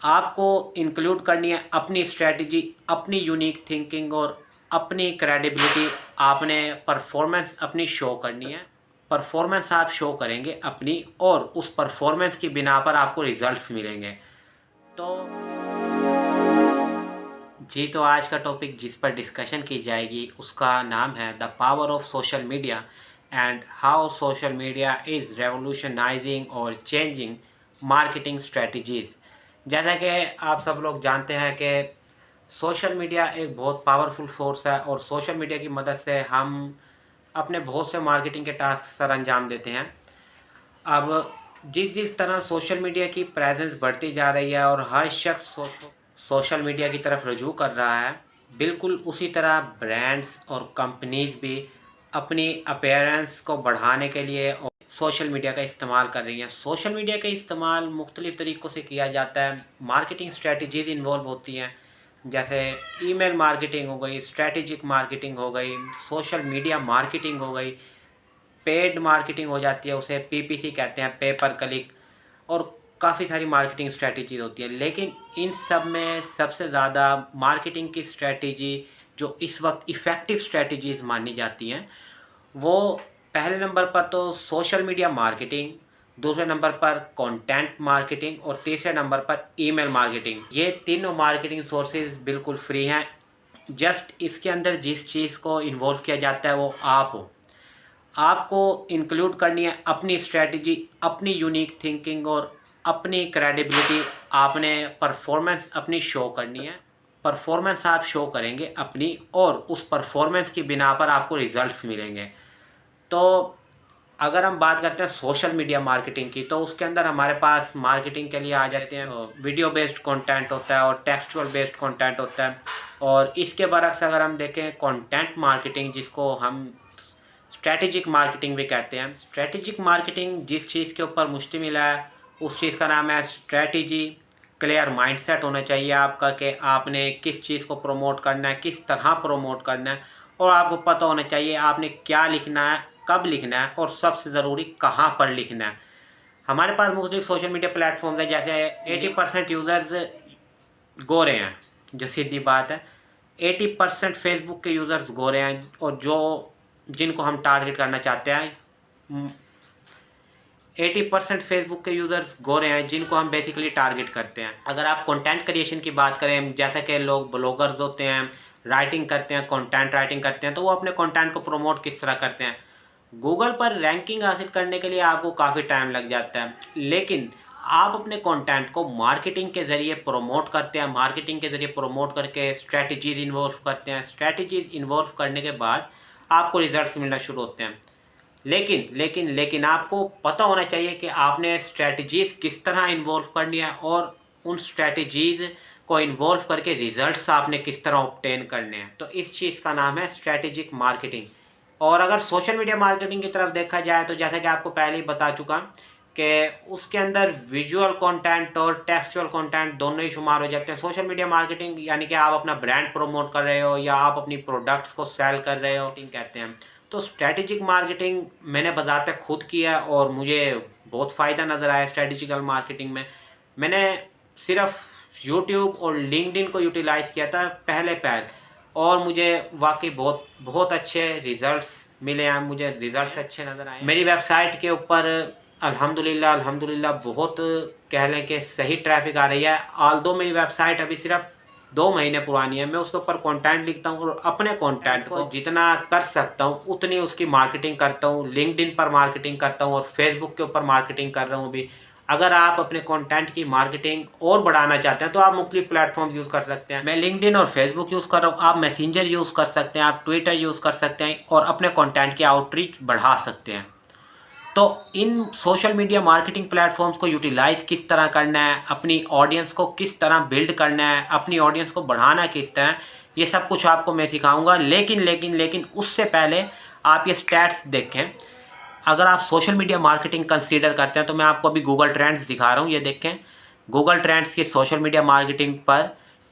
आपको इंक्लूड करनी है अपनी स्ट्रैटेजी, अपनी यूनिक थिंकिंग और अपनी क्रेडिबिलिटी। आपने परफॉर्मेंस अपनी शो करनी है। परफॉर्मेंस आप शो करेंगे अपनी, और उस परफॉर्मेंस की बिना पर आपको रिजल्ट्स मिलेंगे। तो जी, तो आज का टॉपिक जिस पर डिस्कशन की जाएगी उसका नाम है the power of social media and how social media is revolutionising और चेंजिंग मार्केटिंग स्ट्रेटजीज़। जैसा कि आप सब लोग जानते हैं कि सोशल मीडिया एक बहुत पावरफुल सोर्स है, और सोशल मीडिया की मदद से हम अपने बहुत से मार्केटिंग के टास्क सर अंजाम देते हैं। अब जिस जिस तरह सोशल मीडिया की प्रेजेंस बढ़ती जा रही है और हर शख्स सोशल मीडिया की तरफ रुजू कर रहा है, बिल्कुल उसी तरह ब्रांड्स और कंपनीज भी अपनी अपीयरेंस को बढ़ाने के लिए सोशल मीडिया का इस्तेमाल कर रही हैं। सोशल मीडिया का इस्तेमाल मुख्तलिफ़ तरीक़ों से किया जाता है। मार्केटिंग स्ट्रेटजीज़ इन्वॉल्व होती हैं, जैसे ईमेल मार्केटिंग हो गई, स्ट्रेटेजिक मार्केटिंग हो गई, सोशल मीडिया मार्केटिंग हो गई, पेड मार्केटिंग हो जाती है, उसे पीपीसी कहते हैं, पे पर क्लिक, और काफ़ी सारी मार्केटिंग स्ट्रेटजीज होती है। लेकिन इन सब में सबसे ज़्यादा मार्केटिंग की स्ट्रेटजी जो इस वक्त इफ़ेक्टिव स्ट्रेटजीज़ मानी जाती हैं, वो पहले नंबर पर तो सोशल मीडिया मार्केटिंग, दूसरे नंबर पर कंटेंट मार्केटिंग, और तीसरे नंबर पर ईमेल मार्केटिंग। ये तीनों मार्केटिंग सोर्सेज बिल्कुल फ्री हैं। जस्ट इसके अंदर जिस चीज़ को इन्वॉल्व किया जाता है वो आप हो। आपको इंक्लूड करनी है अपनी स्ट्रैटेजी, अपनी यूनिक थिंकिंग और अपनी क्रेडिबिलिटी। आपने परफॉर्मेंस अपनी शो करनी है। परफॉर्मेंस आप शो करेंगे अपनी, और उस परफॉर्मेंस की बिना पर आपको रिजल्ट्स मिलेंगे। तो अगर हम बात करते हैं सोशल मीडिया मार्केटिंग की, तो उसके अंदर हमारे पास मार्केटिंग के लिए आ जाते हैं वीडियो बेस्ड कंटेंट होता है और टेक्सचुअल बेस्ड कंटेंट होता है। और इसके बरक्स अगर हम देखें कंटेंट मार्केटिंग, जिसको हम स्ट्रैटेजिक मार्केटिंग भी कहते हैं। स्ट्रैटेजिक मार्केटिंग जिस चीज़ के ऊपर मुश्तमिल है उस चीज़ का नाम है स्ट्रैटेजी। क्लियर माइंडसेट होना चाहिए आपका कि आपने किस चीज़ को प्रमोट करना है, किस तरह प्रमोट करना है, और आपको पता होना चाहिए आपने क्या लिखना है, कब लिखना है, और सबसे ज़रूरी कहाँ पर लिखना है। हमारे पास मुख्तलिफ सोशल मीडिया प्लेटफॉर्म्स हैं, जैसे 80% यूज़र्स गोरे हैं, जो सीधी बात है। 80% फेसबुक के यूज़र्स गोरे हैं, और जो जिनको हम टारगेट करना चाहते हैं 80% फेसबुक के यूज़र्स गोरे हैं, जिनको हम बेसिकली टारगेट करते हैं। अगर आप कंटेंट क्रिएशन की बात करें, जैसा कि लोग ब्लॉगर्स होते हैं, राइटिंग करते हैं, कंटेंट राइटिंग करते हैं, तो वो अपने कंटेंट को प्रमोट किस तरह करते हैं। गूगल पर रैंकिंग हासिल करने के लिए आपको काफ़ी टाइम लग जाता है, लेकिन आप अपने कंटेंट को मार्केटिंग के ज़रिए प्रमोट करते हैं। मार्केटिंग के ज़रिए प्रमोट करके स्ट्रैटेजीज़ इन्वॉल्व करते हैं। स्ट्रैटेजीज़ इन्वॉल्व करने के बाद आपको रिजल्ट्स मिलना शुरू होते हैं। लेकिन लेकिन लेकिन आपको पता होना चाहिए कि आपने स्ट्रैटेजीज़ किस तरह इन्वॉल्व करनी है, और उन स्ट्रैटेजीज़ को इन्वॉल्व करके रिजल्ट्स आपने किस तरह ऑब्टेन करने हैं। तो इस चीज़ का नाम है स्ट्रैटेजिक मार्केटिंग। और अगर सोशल मीडिया मार्केटिंग की तरफ देखा जाए, तो जैसा कि आपको पहले ही बता चुका कि उसके अंदर विजुअल कंटेंट और टेक्सचुअल कंटेंट दोनों ही शुमार हो जाते हैं। सोशल मीडिया मार्केटिंग यानी कि आप अपना ब्रांड प्रमोट कर रहे हो या आप अपनी प्रोडक्ट्स को सेल कर रहे हो, कहते हैं। तो स्ट्रैटेजिक मार्केटिंग मैंने बजाते खुद किया और मुझे बहुत फ़ायदा नज़र आया स्ट्रैटेजिकल मार्केटिंग में। मैंने सिर्फ यूट्यूब और लिंक्डइन को यूटिलाइज़ किया था पहले पैर, और मुझे वाकई बहुत बहुत अच्छे रिज़ल्ट्स मिले हैं। मुझे रिज़ल्ट्स अच्छे नज़र आए। मेरी वेबसाइट के ऊपर अल्हम्दुलिल्लाह बहुत कह लें कि सही ट्रैफिक आ रही है। ऑल्दो मेरी वेबसाइट अभी सिर्फ 2 महीने पुरानी है। मैं उसके ऊपर कंटेंट लिखता हूँ और अपने कंटेंट को जितना कर सकता हूँ उतनी उसकी मार्केटिंग करता हूँ। लिंक्डइन पर मार्केटिंग करता हूँ और फेसबुक के ऊपर मार्केटिंग कर रहा हूँ अभी। अगर आप अपने कंटेंट की मार्केटिंग और बढ़ाना चाहते हैं तो आप मुख्तलिफ प्लेटफॉर्म यूज़ कर सकते हैं। मैं लिंक्डइन और फेसबुक यूज़ कर रहा हूँ, आप मैसेंजर यूज़ कर सकते हैं, आप ट्विटर यूज़ कर सकते हैं और अपने कंटेंट की आउटरीच बढ़ा सकते हैं। तो इन सोशल मीडिया मार्केटिंग प्लेटफॉर्म्स को यूटिलाइज़ किस तरह करना है, अपनी ऑडियंस को किस तरह बिल्ड करना है, अपनी ऑडियंस को बढ़ाना किस तरह, ये सब कुछ आपको मैं सिखाऊंगा। लेकिन उससे पहले आप ये स्टैट्स देखें। अगर आप सोशल मीडिया मार्केटिंग कंसीडर करते हैं तो मैं आपको अभी गूगल ट्रेंड्स दिखा रहा हूँ। ये देखें गूगल ट्रेंड्स की सोशल मीडिया मार्केटिंग पर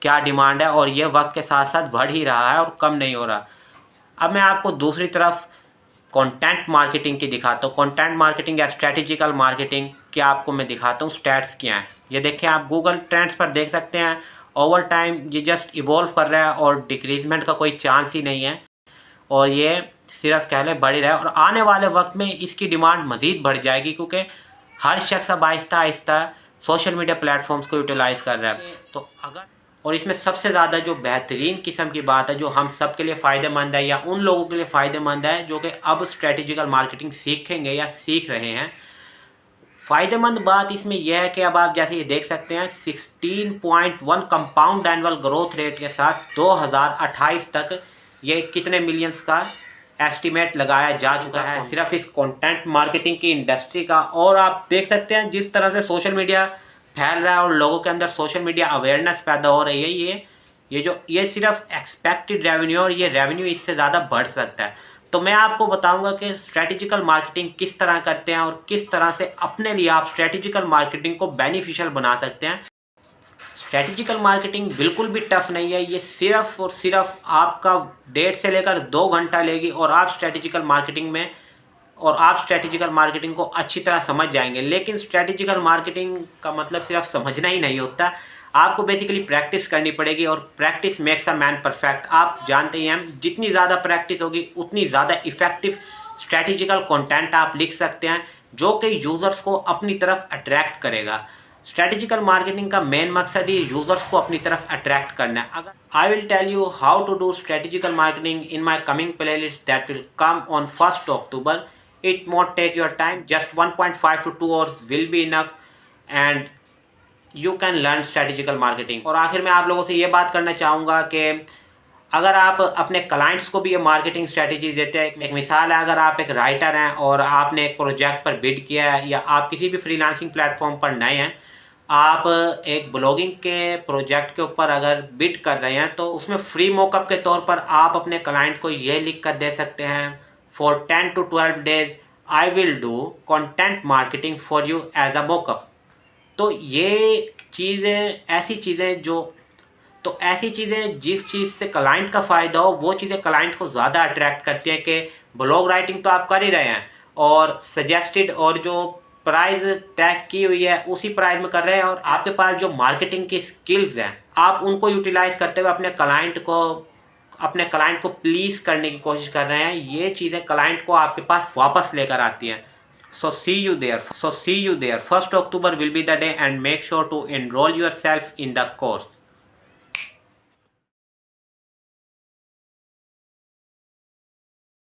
क्या डिमांड है, और ये वक्त के साथ साथ बढ़ ही रहा है और कम नहीं हो रहा। अब मैं आपको दूसरी तरफ कंटेंट मार्केटिंग की दिखाता हूँ। कंटेंट मार्केटिंग या स्ट्रेटेजिकल मार्केटिंग क्या आपको मैं दिखाता हूँ स्टैट्स क्या हैं। ये देखिए आप गूगल ट्रेंड्स पर देख सकते हैं, ओवर टाइम ये जस्ट इवॉल्व कर रहा है और डिक्रीजमेंट का कोई चांस ही नहीं है, और ये सिर्फ कह लें बढ़ ही रहा है। और आने वाले वक्त में इसकी डिमांड मज़ीद बढ़ जाएगी, क्योंकि हर शख्स अब Aahista Aahista social media platforms को यूटिलाइज़ कर रहा है। तो अगर और इसमें सबसे ज़्यादा जो बेहतरीन किस्म की बात है, जो हम सब के लिए फ़ायदेमंद है या उन लोगों के लिए फ़ायदेमंद है जो कि अब स्ट्रेटेजिकल मार्केटिंग सीखेंगे या सीख रहे हैं, फ़ायदेमंद बात इसमें यह है कि अब आप जैसे ये देख सकते हैं 16.1 कंपाउंड एनुअल ग्रोथ रेट के साथ 2028 तक ये कितने मिलियंस का एस्टीमेट लगाया जा चुका है सिर्फ इस कंटेंट मार्केटिंग की इंडस्ट्री का। और आप देख सकते हैं जिस तरह से सोशल मीडिया फैल रहा है और लोगों के अंदर सोशल मीडिया अवेयरनेस पैदा हो रही है, ये सिर्फ एक्सपेक्टेड रेवेन्यू और ये रेवेन्यू इससे ज़्यादा बढ़ सकता है। तो मैं आपको बताऊंगा कि स्ट्रेटेजिकल मार्केटिंग किस तरह करते हैं और किस तरह से अपने लिए आप स्ट्रेटेजिकल मार्केटिंग को बेनिफिशियल बना सकते हैं। स्ट्रेटेजिकल मार्केटिंग बिल्कुल भी टफ नहीं है, ये सिर्फ और सिर्फ आपका 1.5 से लेकर 2 घंटा लेगी और आप स्ट्रेटेजिकल मार्केटिंग को अच्छी तरह समझ जाएंगे। लेकिन स्ट्रेटेजिकल मार्केटिंग का मतलब सिर्फ समझना ही नहीं होता, आपको बेसिकली प्रैक्टिस करनी पड़ेगी और practice makes a man perfect. आप जानते ही हैं जितनी ज़्यादा प्रैक्टिस होगी उतनी ज़्यादा इफ़ेक्टिव स्ट्रेटेजिकल कंटेंट आप लिख सकते हैं जो कि यूज़र्स को अपनी तरफ अट्रैक्ट करेगा। स्ट्रेटेजिकल मार्केटिंग का मेन मकसद ही यूज़र्स को अपनी तरफ अट्रैक्ट करना है। अगर I will tell you how to do strategical marketing in my coming playlist that will come on 1 October. It won't take your time, just 1.5 to 2 hours will be enough and you can learn strategical marketing। और आखिर में आप लोगों से ये बात करना चाहूँगा कि अगर आप अपने क्लाइंट्स को भी ये मार्केटिंग स्ट्रेटजी देते हैं, एक मिसाल है, अगर आप एक राइटर हैं और आपने एक प्रोजेक्ट पर बिड किया है या आप किसी भी फ्रीलांसिंग प्लेटफॉर्म पर नए हैं, आप एक ब्लॉगिंग के प्रोजेक्ट के ऊपर अगर बिड कर रहे हैं तो उसमें फ्री मॉकअप के तौर पर आप अपने क्लाइंट को ये लिख कर दे सकते हैं, For 10 to 12 days, I will do content marketing for you as a mock-up। तो ये चीज़ें ऐसी चीज़ें जिस चीज़ से क्लाइंट का फ़ायदा हो वो चीज़ें क्लाइंट को ज़्यादा अट्रैक्ट करती हैं कि ब्लॉग राइटिंग तो आप कर ही रहे हैं और सजेस्टेड और जो प्राइस तय की हुई है उसी प्राइस में कर रहे हैं, और आपके पास जो मार्केटिंग की स्किल्स हैं आप उनको यूटिलाइज़ करते हुए अपने क्लाइंट को प्लीज़ करने की कोशिश कर रहे हैं। ये चीज़ें क्लाइंट को आपके पास वापस लेकर आती हैं। सो सी you there 1 October will be the day and make sure to enroll yourself in the course।